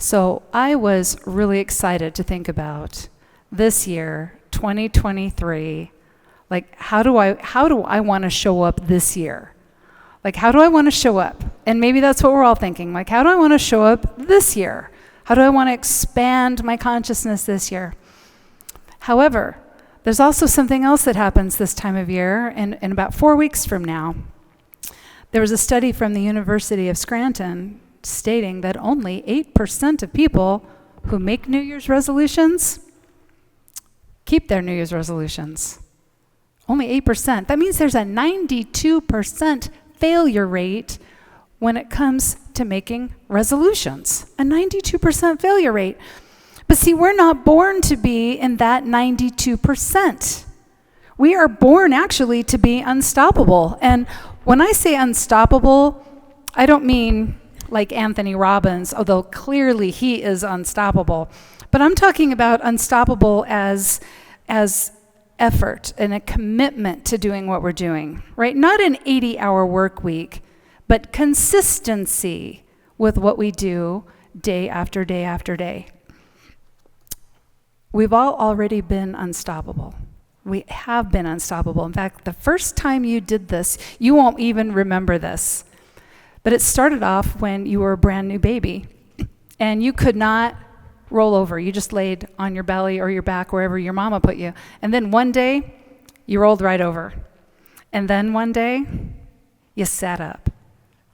So I was really excited to think about this year, 2023, like how do I want to show up this year? Like how do I want to show up? And maybe that's what we're all thinking. Like how do I want to show up this year? How do I want to expand my consciousness this year? However, there's also something else that happens this time of year, and in about 4 weeks from now. There was a study from the University of Scranton stating that only 8% of people who make New Year's resolutions keep their New Year's resolutions. Only 8%. That means there's a 92% failure rate when it comes to making resolutions. A 92% failure rate. But see, we're not born to be in that 92%. We are born actually to be unstoppable. And when I say unstoppable, I don't mean like Anthony Robbins, although clearly he is unstoppable. But I'm talking about unstoppable as effort and a commitment to doing what we're doing, right? Not an 80-hour work week, but consistency with what we do day after day after day. We've all already been unstoppable. We have been unstoppable. In fact, the first time you did this, you won't even remember this. But it started off when you were a brand new baby and you could not roll over. You just laid on your belly or your back, wherever your mama put you. And then one day, you rolled right over. And then one day, you sat up.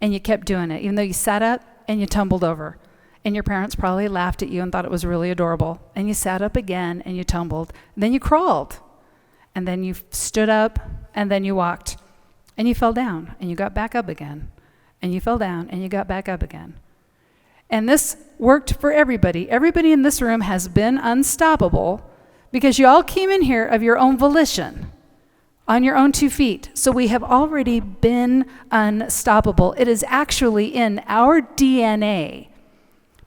And you kept doing it, even though you sat up and you tumbled over. And your parents probably laughed at you and thought it was really adorable. And you sat up again and you tumbled. And then you crawled. And then you stood up and then you walked. And you fell down and you got back up again. And you fell down and you got back up again. And this worked for everybody. Everybody in this room has been unstoppable because you all came in here of your own volition, on your own 2 feet. So we have already been unstoppable. It is actually in our DNA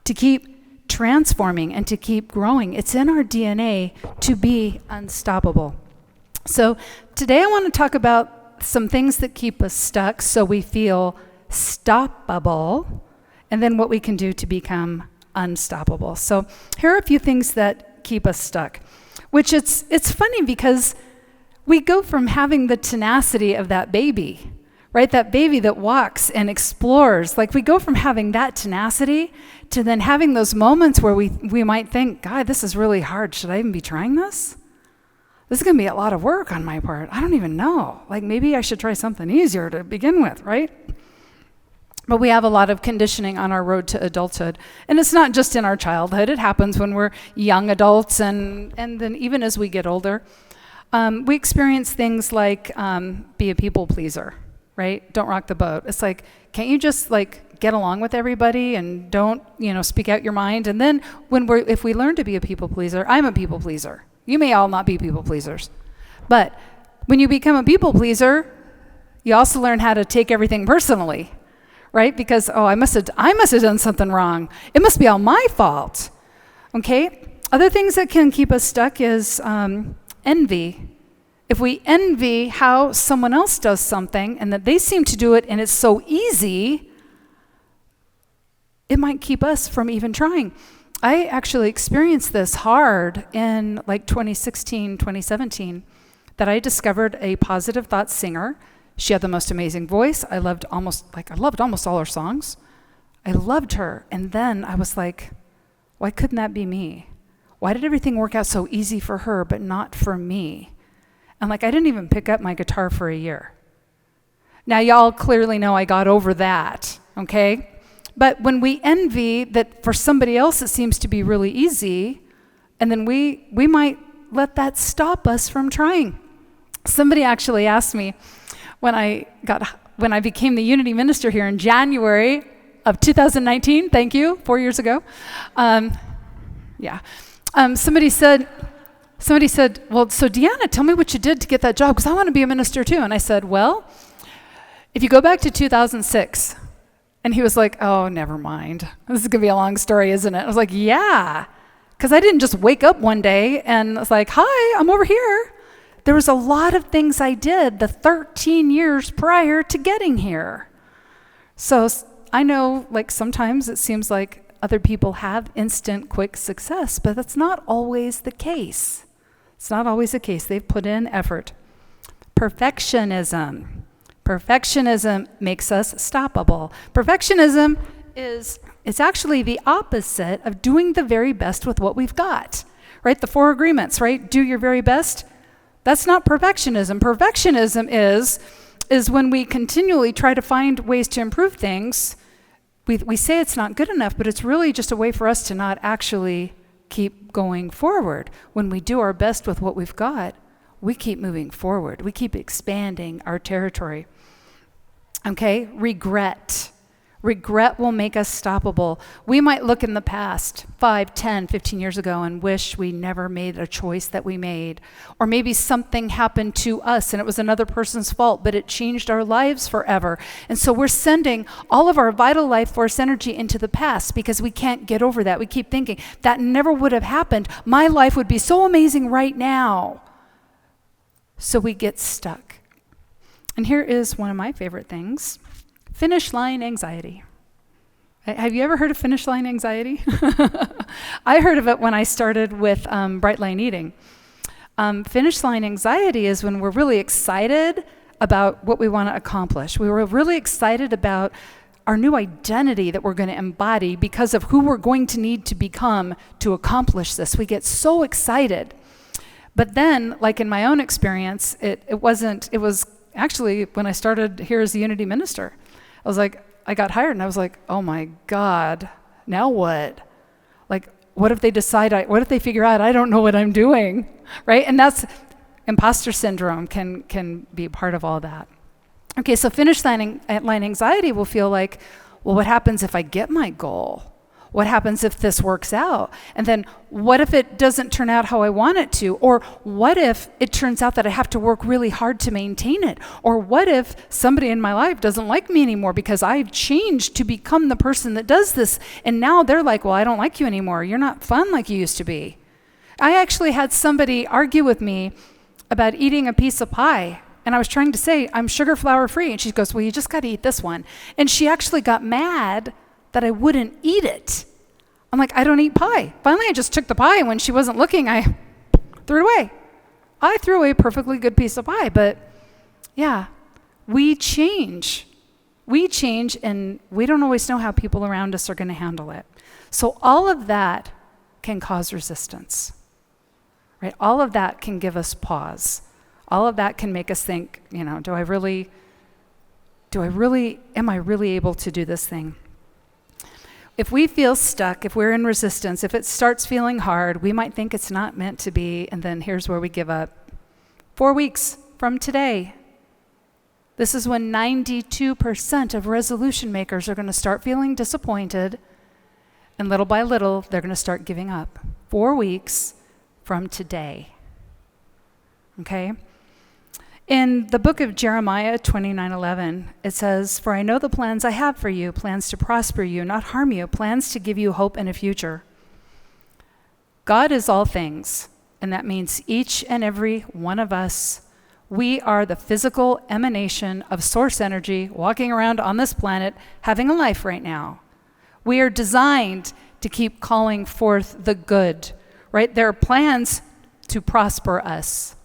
to keep transforming and to keep growing. It's in our DNA to be unstoppable. So today I want to talk about some things that keep us stuck so we feel stoppable, and then what we can do to become unstoppable. So here are a few things that keep us stuck, which it's funny because we go from having the tenacity of that baby, right? That baby that walks and explores. Like we go from having that tenacity to then having those moments where we might think, God, this is really hard. Should I even be trying this? This is going to be a lot of work on my part. I don't even know. Like maybe I should try something easier to begin with, right? But we have a lot of conditioning on our road to adulthood. And it's not just in our childhood. It happens when we're young adults and then even as we get older. We experience things like be a people pleaser, right? Don't rock the boat. It's like, can't you just like get along with everybody and don't, speak out your mind? And then if we learn to be a people pleaser, I'm a people pleaser. You may all not be people pleasers. But when you become a people pleaser, you also learn how to take everything personally, right? Because, I must have done something wrong. It must be all my fault, okay? Other things that can keep us stuck is envy. If we envy how someone else does something and that they seem to do it and it's so easy, it might keep us from even trying. I actually experienced this hard in like 2016, 2017, that I discovered a positive thought singer. She had the most amazing voice. I loved almost all her songs. I loved her. And then I was like, why couldn't that be me? Why did everything work out so easy for her, but not for me? And I didn't even pick up my guitar for a year. Now, y'all clearly know I got over that, okay? But when we envy that for somebody else it seems to be really easy, and then we might let that stop us from trying. Somebody actually asked me when I became the Unity Minister here in January of 2019, thank you, 4 years ago. Somebody said, well, so Deanna, tell me what you did to get that job, because I want to be a minister too. And I said, well, if you go back to 2006, and he was like, oh, never mind. This is going to be a long story, isn't it? I was like, yeah, because I didn't just wake up one day and I was like, hi, I'm over here. There was a lot of things I did the 13 years prior to getting here. So I know, sometimes it seems like Other people have instant, quick success, but that's not always the case. It's not always the case. They've put in effort. Perfectionism. Perfectionism makes us stoppable. Perfectionism it's actually the opposite of doing the very best with what we've got, right? The 4 agreements, right? Do your very best. That's not perfectionism. Perfectionism is when we continually try to find ways to improve things. We say it's not good enough, but it's really just a way for us to not actually keep going forward. When we do our best with what we've got, we keep moving forward. We keep expanding our territory. Okay, regret. Regret will make us stoppable. We might look in the past, 5, 10, 15 years ago, and wish we never made a choice that we made. Or maybe something happened to us and it was another person's fault, but it changed our lives forever. And so we're sending all of our vital life force energy into the past because we can't get over that. We keep thinking, that never would have happened. My life would be so amazing right now. So we get stuck. And here is one of my favorite things. Finish line anxiety. Have you ever heard of finish line anxiety? I heard of it when I started with Bright Line Eating. Finish line anxiety is when we're really excited about what we want to accomplish. We were really excited about our new identity that we're going to embody because of who we're going to need to become to accomplish this. We get so excited. But then, like in my own experience, it was actually when I started here as a Unity minister. I was like, I got hired and I was like, oh my God, now what? Like, what if they what if they figure out I don't know what I'm doing, right? And that's imposter syndrome can be part of all that. Okay, so finish line anxiety will feel like, well, what happens if I get my goal? What happens if this works out? And then what if it doesn't turn out how I want it to? Or what if it turns out that I have to work really hard to maintain it? Or what if somebody in my life doesn't like me anymore because I've changed to become the person that does this? And now they're like, well, I don't like you anymore. You're not fun like you used to be. I actually had somebody argue with me about eating a piece of pie. And I was trying to say, I'm sugar flour free. And she goes, well, you just got to eat this one. And she actually got mad that I wouldn't eat it. I'm like, I don't eat pie. Finally, I just took the pie, and when she wasn't looking, I threw it away. I threw away a perfectly good piece of pie, but yeah, we change. We change, and we don't always know how people around us are going to handle it. So all of that can cause resistance, right? All of that can give us pause. All of that can make us think, am I really able to do this thing? If we feel stuck, if we're in resistance, if it starts feeling hard, we might think it's not meant to be, and then here's where we give up. 4 weeks from today, this is when 92% of resolution makers are going to start feeling disappointed, and little by little, they're going to start giving up. 4 weeks from today. Okay? In the book of Jeremiah 29:11, it says, "For I know the plans I have for you, plans to prosper you, not harm you, plans to give you hope and a future." God is all things, and that means each and every one of us. We are the physical emanation of source energy walking around on this planet having a life right now. We are designed to keep calling forth the good, right? There are plans to prosper us,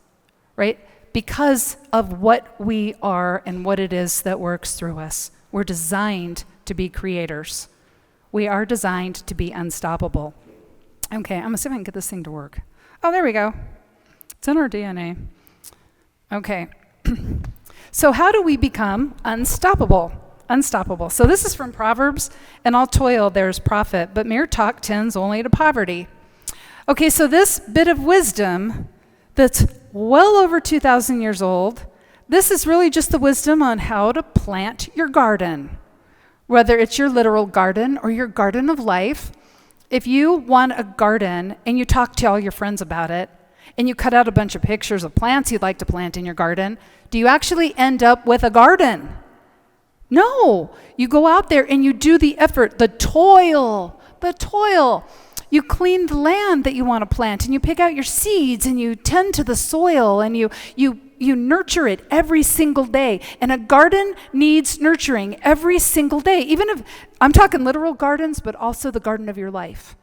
right? Because of what we are and what it is that works through us. We're designed to be creators. We are designed to be unstoppable. Okay, I'm gonna see if I can get this thing to work. Oh, there we go. It's in our DNA. Okay. So how do we become unstoppable? Unstoppable. So this is from Proverbs, "In all toil there's profit, but mere talk tends only to poverty." Okay, so this bit of wisdom that's well over 2,000 years old, this is really just the wisdom on how to plant your garden. Whether it's your literal garden or your garden of life, if you want a garden and you talk to all your friends about it, and you cut out a bunch of pictures of plants you'd like to plant in your garden, do you actually end up with a garden? No. You go out there and you do the effort, the toil. You clean the land that you want to plant, and you pick out your seeds, and you tend to the soil, and you nurture it every single day. And a garden needs nurturing every single day. Even if, I'm talking literal gardens, but also the garden of your life.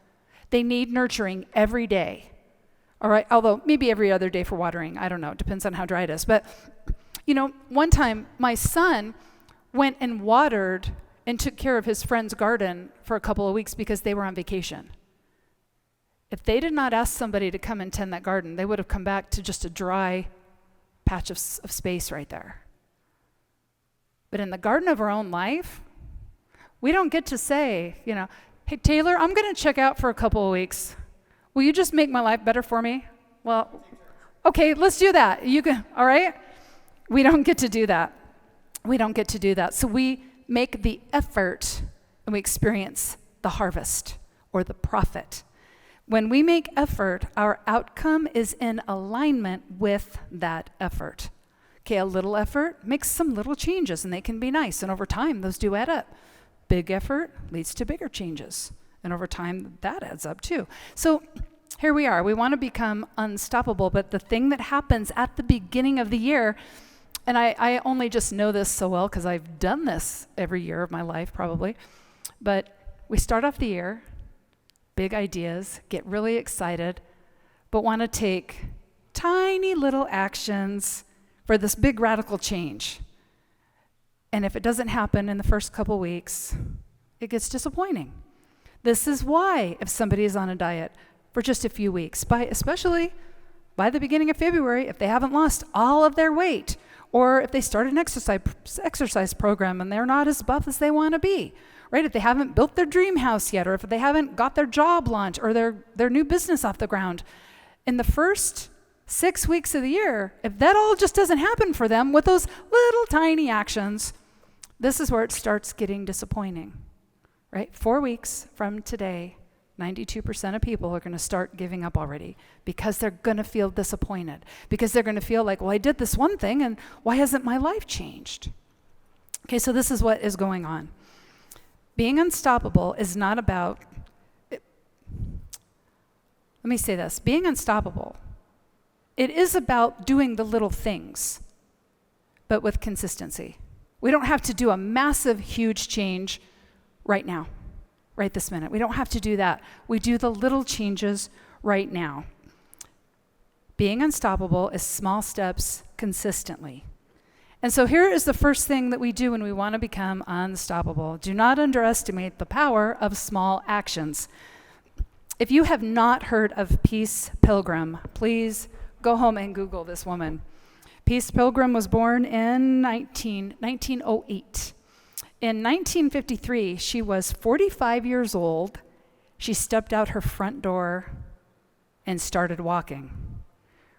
They need nurturing every day. All right, although maybe every other day for watering. I don't know. It depends on how dry it is. But, one time my son went and watered and took care of his friend's garden for a couple of weeks because they were on vacation. If they did not ask somebody to come and tend that garden, they would have come back to just a dry patch of space right there. But in the garden of our own life, we don't get to say, hey, Taylor, I'm going to check out for a couple of weeks. Will you just make my life better for me? Well, okay, let's do that. You can, all right? We don't get to do that. We don't get to do that. So we make the effort and we experience the harvest or the profit. When we make effort, our outcome is in alignment with that effort. Okay, a little effort makes some little changes, and they can be nice, and over time, those do add up. Big effort leads to bigger changes, and over time, that adds up too. So here we are. We want to become unstoppable, but the thing that happens at the beginning of the year, and I only just know this so well because I've done this every year of my life probably, but we start off the year, big ideas, get really excited, but want to take tiny little actions for this big radical change. And if it doesn't happen in the first couple weeks, it gets disappointing. This is why if somebody is on a diet for just a few weeks, especially by the beginning of February, if they haven't lost all of their weight, or if they start an exercise program and they're not as buff as they want to be, right? If they haven't built their dream house yet, or if they haven't got their job launched or their new business off the ground, in the first 6 weeks of the year, if that all just doesn't happen for them with those little tiny actions, this is where it starts getting disappointing, right? 4 weeks from today, 92% of people are going to start giving up already because they're going to feel disappointed, because they're going to feel like, well, I did this one thing, and why hasn't my life changed? Okay, so this is what is going on. Being unstoppable is not about, let me say this, being unstoppable, it is about doing the little things, but with consistency. We don't have to do a massive, huge change right now, right this minute. We don't have to do that. We do the little changes right now. Being unstoppable is small steps consistently. And so here is the first thing that we do when we want to become unstoppable. Do not underestimate the power of small actions. If you have not heard of Peace Pilgrim, please go home and Google this woman. Peace Pilgrim was born in 1908. In 1953, she was 45 years old. She stepped out her front door and started walking,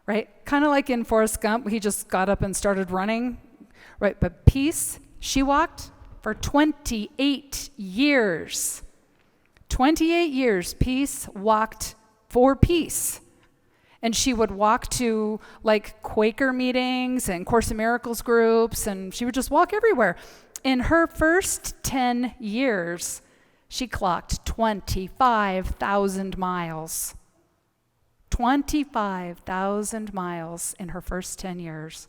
right? Kind of like in Forrest Gump, he just got up and started running. Right, but Peace, she walked for 28 years. 28 years, Peace walked for peace. And she would walk to like Quaker meetings and Course in Miracles groups, and she would just walk everywhere. In her first 10 years, she clocked 25,000 miles. 25,000 miles in her first 10 years.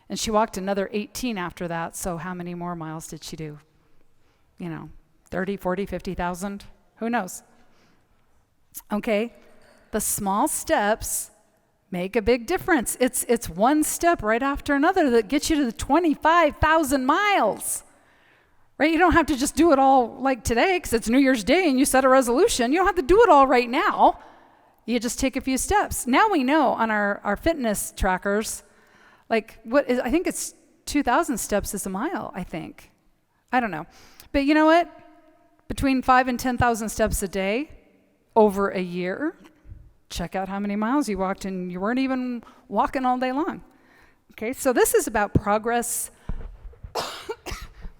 And she walked another 18 after that, so how many more miles did she do? 30, 40, 50,000? Who knows? Okay, the small steps make a big difference. It's one step right after another that gets you to the 25,000 miles, right? You don't have to just do it all like today because it's New Year's Day and you set a resolution. You don't have to do it all right now. You just take a few steps. Now we know on our fitness trackers, I think it's 2,000 steps is a mile, I think. I don't know. But you know what? Between 5,000 and 10,000 steps a day over a year, check out how many miles you walked, and you weren't even walking all day long. Okay, so this is about progress.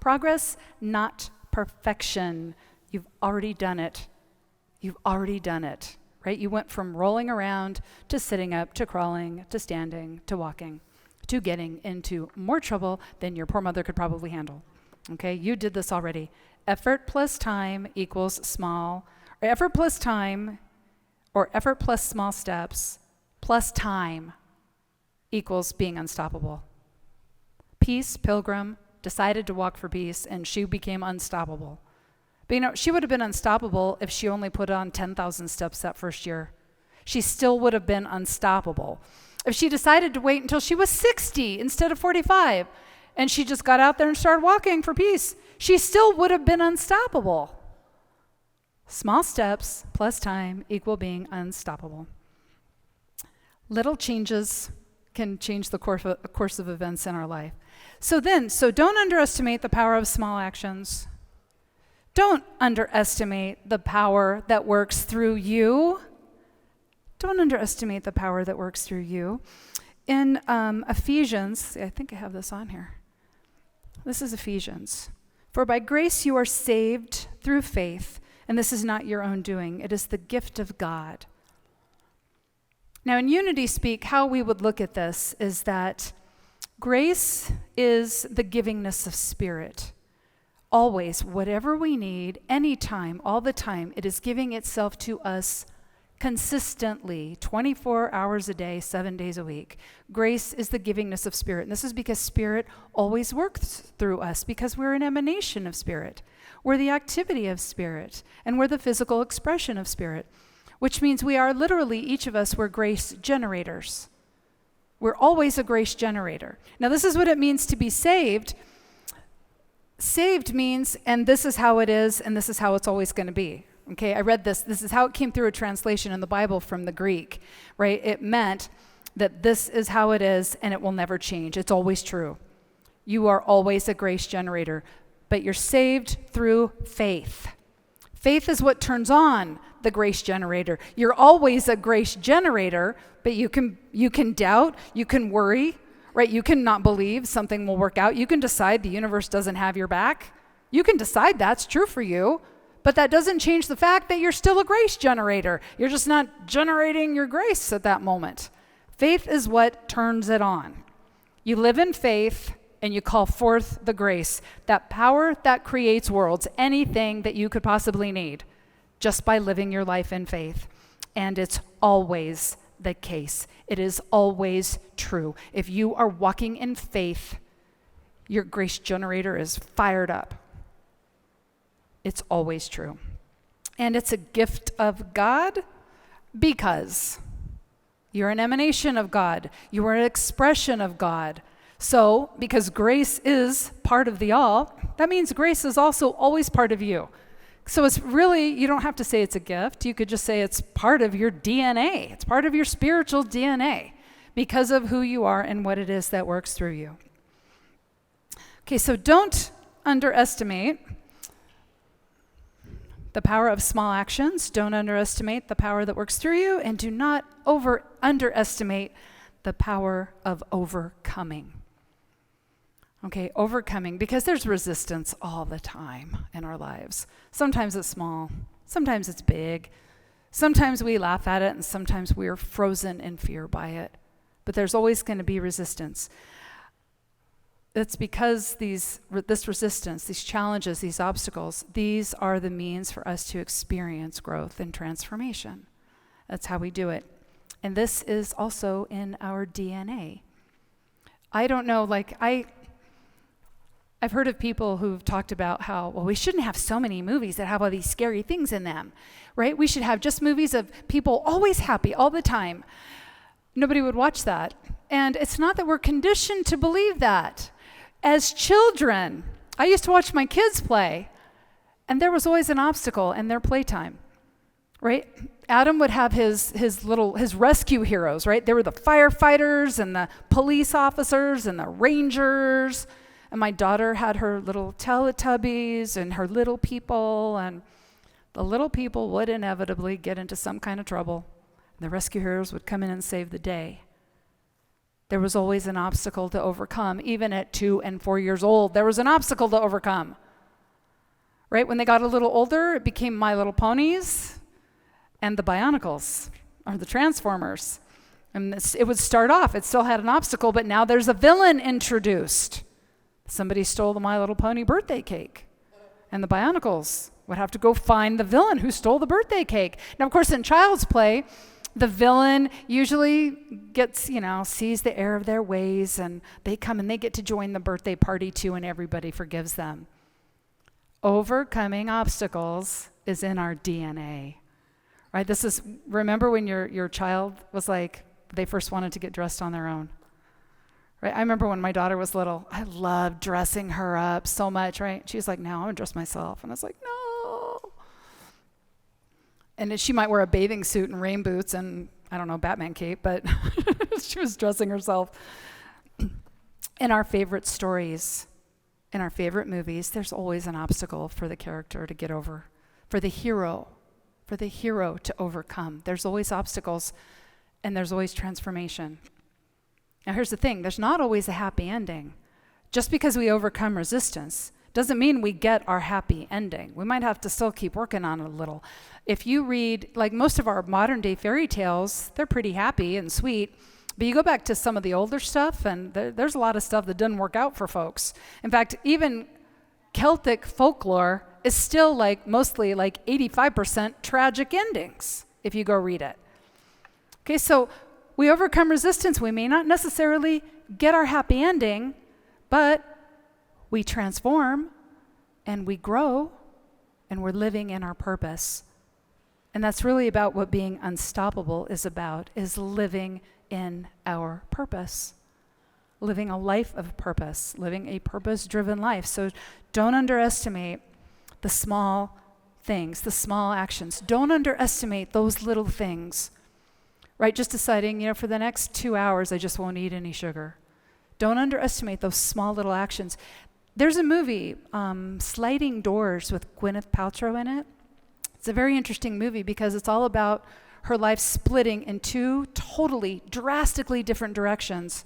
Progress, not perfection. You've already done it. You've already done it, right? You went from rolling around to sitting up to crawling to standing to walking, to getting into more trouble than your poor mother could probably handle. Okay, you did this already. Effort plus time equals effort plus time or effort plus small steps plus time equals being unstoppable. Peace, Pilgrim, decided to walk for peace, and she became unstoppable. But she would have been unstoppable if she only put on 10,000 steps that first year. She still would have been unstoppable. If she decided to wait until she was 60 instead of 45, and she just got out there and started walking for peace, she still would have been unstoppable. Small steps plus time equal being unstoppable. Little changes can change the course of events in our life. So don't underestimate the power of small actions. Don't underestimate the power that works through you. Don't underestimate the power that works through you. In Ephesians, I think I have this on here. This is Ephesians. For by grace you are saved through faith, and this is not your own doing. It is the gift of God. Now, in Unity Speak, how we would look at this is that grace is the givingness of Spirit. Always, whatever we need, anytime, all the time, it is giving itself to us consistently, 24 hours a day, 7 days a week. Grace is the givingness of Spirit. And this is because Spirit always works through us, because we're an emanation of Spirit. We're the activity of Spirit, and we're the physical expression of Spirit, which means we are literally, each of us, we're grace generators. We're always a grace generator. Now, this is what it means to be saved. Saved means, and this is how it is, and this is how it's always going to be. Okay, I read this. This is how it came through a translation in the Bible from the Greek, right? It meant that this is how it is, and it will never change. It's always true. You are always a grace generator, but you're saved through faith. Faith is what turns on the grace generator. You're always a grace generator, but you can doubt, you can worry, right? You can not believe something will work out. You can decide the universe doesn't have your back. You can decide that's true for you, but that doesn't change the fact that you're still a grace generator. You're just not generating your grace at that moment. Faith is what turns it on. You live in faith and you call forth the grace, that power that creates worlds, anything that you could possibly need, just by living your life in faith. And it's always the case. It is always true. If you are walking in faith, your grace generator is fired up. It's always true. And it's a gift of God because you're an emanation of God. You are an expression of God. So, because grace is part of the all, that means grace is also always part of you. So it's really, you don't have to say it's a gift. You could just say it's part of your DNA. It's part of your spiritual DNA because of who you are and what it is that works through you. Okay, so don't underestimate the power of small actions. Don't underestimate the power that works through you, and do not underestimate the power of overcoming. Okay, overcoming, because there's resistance all the time in our lives. Sometimes it's small, sometimes it's big. Sometimes we laugh at it, and sometimes we're frozen in fear by it. But there's always going to be resistance. It's because this resistance, these challenges, these obstacles, these are the means for us to experience growth and transformation. That's how we do it. And this is also in our DNA. I don't know, I've heard of people who've talked about how, well, we shouldn't have so many movies that have all these scary things in them, right? We should have just movies of people always happy all the time. Nobody would watch that. And it's not that we're conditioned to believe that. As children, I used to watch my kids play, and there was always an obstacle in their playtime, right? Adam would have his rescue heroes, right? There were the firefighters and the police officers and the rangers. And my daughter had her little Teletubbies and her little people, and the little people would inevitably get into some kind of trouble. The rescue heroes would come in and save the day. There was always an obstacle to overcome. Even at 2 and 4 years old, there was an obstacle to overcome. Right? When they got a little older, it became My Little Ponies and the Bionicles, or the Transformers. And it would start off, it still had an obstacle, but now there's a villain introduced. Somebody stole the My Little Pony birthday cake, and the Bionicles would have to go find the villain who stole the birthday cake. Now, of course, in Child's Play, the villain usually gets, sees the error of their ways, and they come and they get to join the birthday party too, and everybody forgives them. Overcoming obstacles is in our DNA, right? Remember when your child was like, they first wanted to get dressed on their own, right? I remember when my daughter was little, I loved dressing her up so much, right? She was like, no, I'm gonna dress myself. And I was like, no. And she might wear a bathing suit and rain boots and, I don't know, Batman cape, but she was dressing herself. In our favorite stories, in our favorite movies, there's always an obstacle for the character to get over, for the hero to overcome. There's always obstacles, and there's always transformation. Now here's the thing, there's not always a happy ending. Just because we overcome resistance doesn't mean we get our happy ending. We might have to still keep working on it a little. If you read, like most of our modern day fairy tales, they're pretty happy and sweet. But you go back to some of the older stuff, and there's a lot of stuff that doesn't work out for folks. In fact, even Celtic folklore is still mostly 85% tragic endings, if you go read it. Okay, so we overcome resistance. We may not necessarily get our happy ending, but we transform, and we grow, and we're living in our purpose. And that's really about what being unstoppable is about, is living in our purpose, living a life of purpose, living a purpose-driven life. So don't underestimate the small things, the small actions. Don't underestimate those little things, right? Just deciding, for the next 2 hours, I just won't eat any sugar. Don't underestimate those small little actions. There's a movie, Sliding Doors, with Gwyneth Paltrow in it. It's a very interesting movie because it's all about her life splitting in two totally, drastically different directions.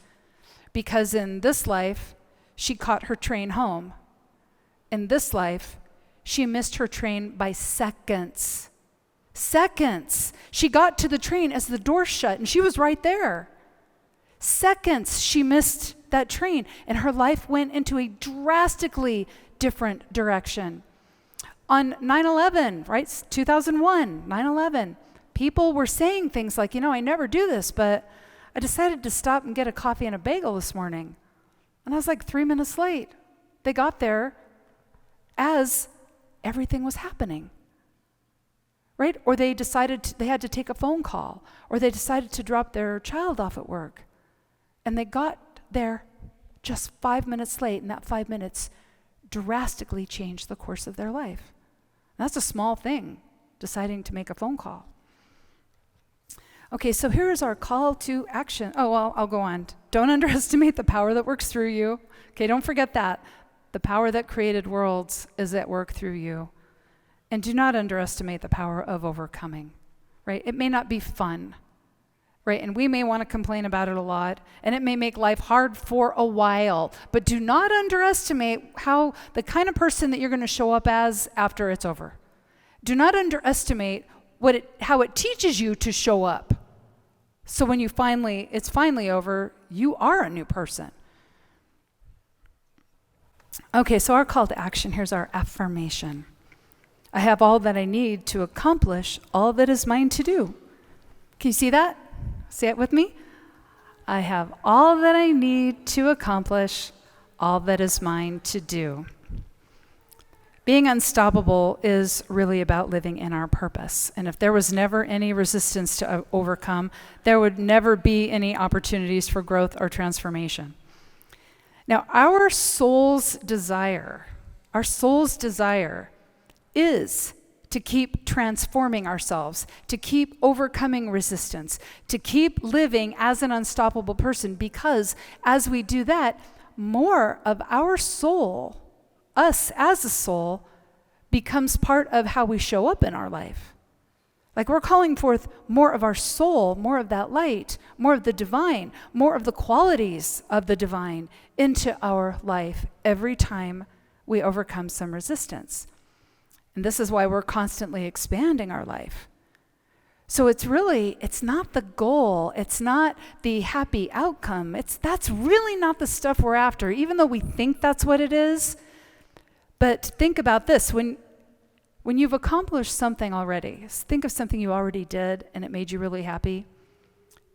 Because in this life, she caught her train home. In this life, she missed her train by seconds. Seconds. She got to the train as the door shut, and she was right there. Seconds she missed that train, and her life went into a drastically different direction. On 9/11, right, 2001, 9/11, people were saying things like, I never do this, but I decided to stop and get a coffee and a bagel this morning. And I was 3 minutes late. They got there as everything was happening, right? Or they decided they had to take a phone call, or they decided to drop their child off at work. And they got there just 5 minutes late, and that 5 minutes drastically changed the course of their life. That's a small thing, deciding to make a phone call. Okay, so here is our call to action. Oh, well, I'll go on. Don't underestimate the power that works through you. Okay, don't forget that. The power that created worlds is at work through you. And do not underestimate the power of overcoming, right? It may not be fun, right? And we may want to complain about it a lot, and it may make life hard for a while. But do not underestimate how the kind of person that you're going to show up as after it's over. Do not underestimate how it teaches you to show up. So when it's finally over, you are a new person. Okay, so our call to action, here's our affirmation. I have all that I need to accomplish all that is mine to do. Can you see that? Say it with me. I have all that I need to accomplish all that is mine to do. Being unstoppable is really about living in our purpose. And if there was never any resistance to overcome, there would never be any opportunities for growth or transformation. Now, our soul's desire is to keep transforming ourselves, to keep overcoming resistance, to keep living as an unstoppable person, because as we do that, more of our soul, us as a soul, becomes part of how we show up in our life. We're calling forth more of our soul, more of that light, more of the divine, more of the qualities of the divine into our life every time we overcome some resistance. And this is why we're constantly expanding our life. So it's not the goal. It's not the happy outcome. That's really not the stuff we're after, even though we think that's what it is. But think about this. When you've accomplished something already, think of something you already did and it made you really happy.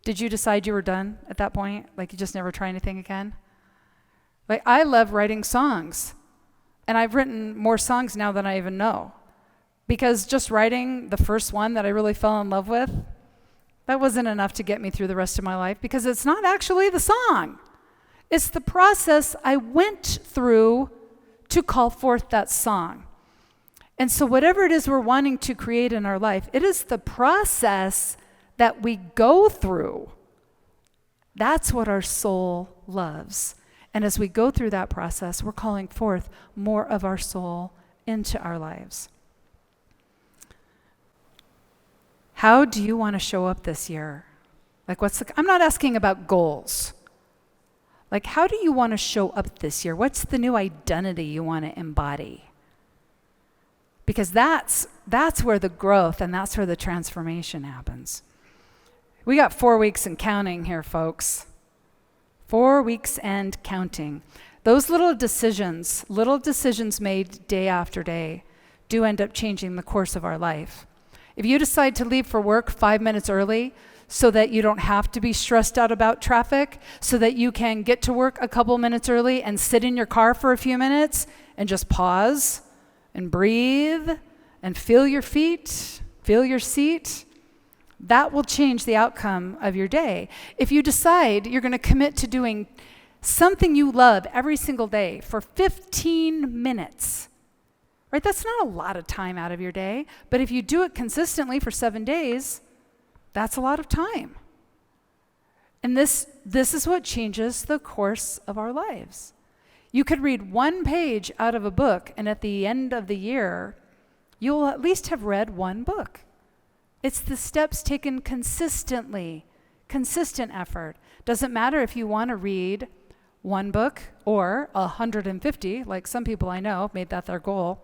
Did you decide you were done at that point? Like you just never try anything again? Like I love writing songs. And I've written more songs now than I even know. Because just writing the first one that I really fell in love with, that wasn't enough to get me through the rest of my life because it's not actually the song. It's the process I went through to call forth that song. And so whatever it is we're wanting to create in our life, it is the process that we go through. That's what our soul loves. And as we go through that process, we're calling forth more of our soul into our lives. How do you want to show up this year? Like I'm not asking about goals. Like how do you want to show up this year? What's the new identity you want to embody? Because that's where the growth and that's where the transformation happens. We got 4 weeks and counting here, folks. 4 weeks and counting. Those little decisions made day after day, do end up changing the course of our life. If you decide to leave for work 5 minutes early so that you don't have to be stressed out about traffic, so that you can get to work a couple minutes early and sit in your car for a few minutes and just pause and breathe and feel your feet, feel your seat, that will change the outcome of your day. If you decide you're going to commit to doing something you love every single day for 15 minutes, right? That's not a lot of time out of your day, but if you do it consistently for 7 days, that's a lot of time. And this is what changes the course of our lives. You could read 1 page out of a book, and at the end of the year, you'll at least have read 1 book. It's the steps taken consistently, consistent effort. Doesn't matter if you want to read 1 book or 150, like some people I know made that their goal.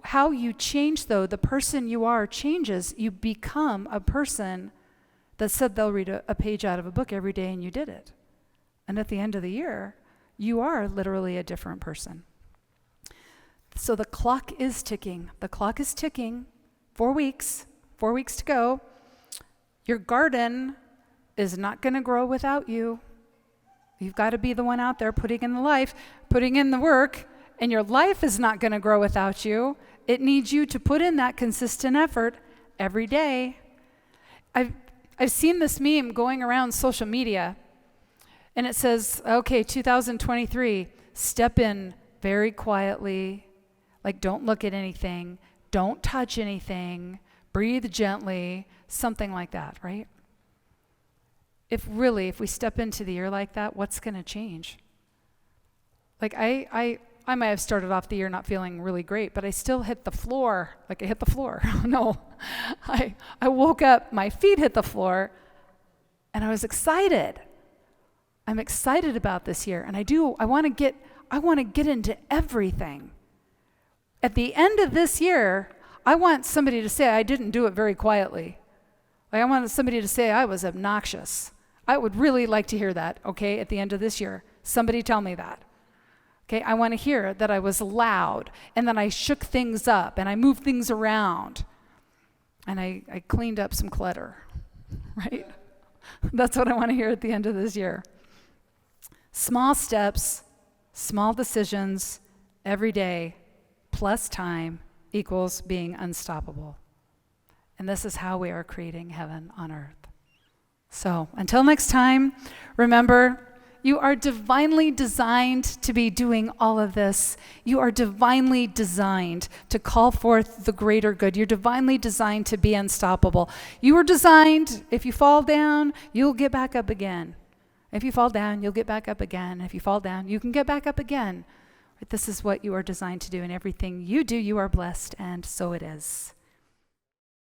How you change, though, the person you are changes. You become a person that said they'll read a page out of a book every day, and you did it. And at the end of the year, you are literally a different person. So the clock is ticking. The clock is ticking. 4 weeks. 4 weeks to go. Your garden is not going to grow without you. You've got to be the one out there putting in the life, putting in the work, and your life is not going to grow without you. It needs you to put in that consistent effort every day. I've seen this meme going around social media, and it says, okay, 2023, step in very quietly, like don't look at anything, don't touch anything, breathe gently, something like that, right? If we step into the year like that, what's going to change? Like I might have started off the year not feeling really great, but I still hit the floor. Like I hit the floor. No, I woke up, my feet hit the floor, and I was excited. I'm excited about this year, and I want to get into everything. At the end of this year, I want somebody to say I didn't do it very quietly. Like I want somebody to say I was obnoxious. I would really like to hear that, okay, at the end of this year. Somebody tell me that. Okay, I want to hear that I was loud, and then I shook things up, and I moved things around, and I cleaned up some clutter, right? That's what I want to hear at the end of this year. Small steps, small decisions, every day, plus time equals being unstoppable. And this is how we are creating heaven on earth. So until next time, remember, you are divinely designed to be doing all of this. You are divinely designed to call forth the greater good. You're divinely designed to be unstoppable. You were designed, if you fall down, you'll get back up again. If you fall down, you'll get back up again. If you fall down, you can get back up again. This is what you are designed to do, and everything you do, you are blessed, and so it is.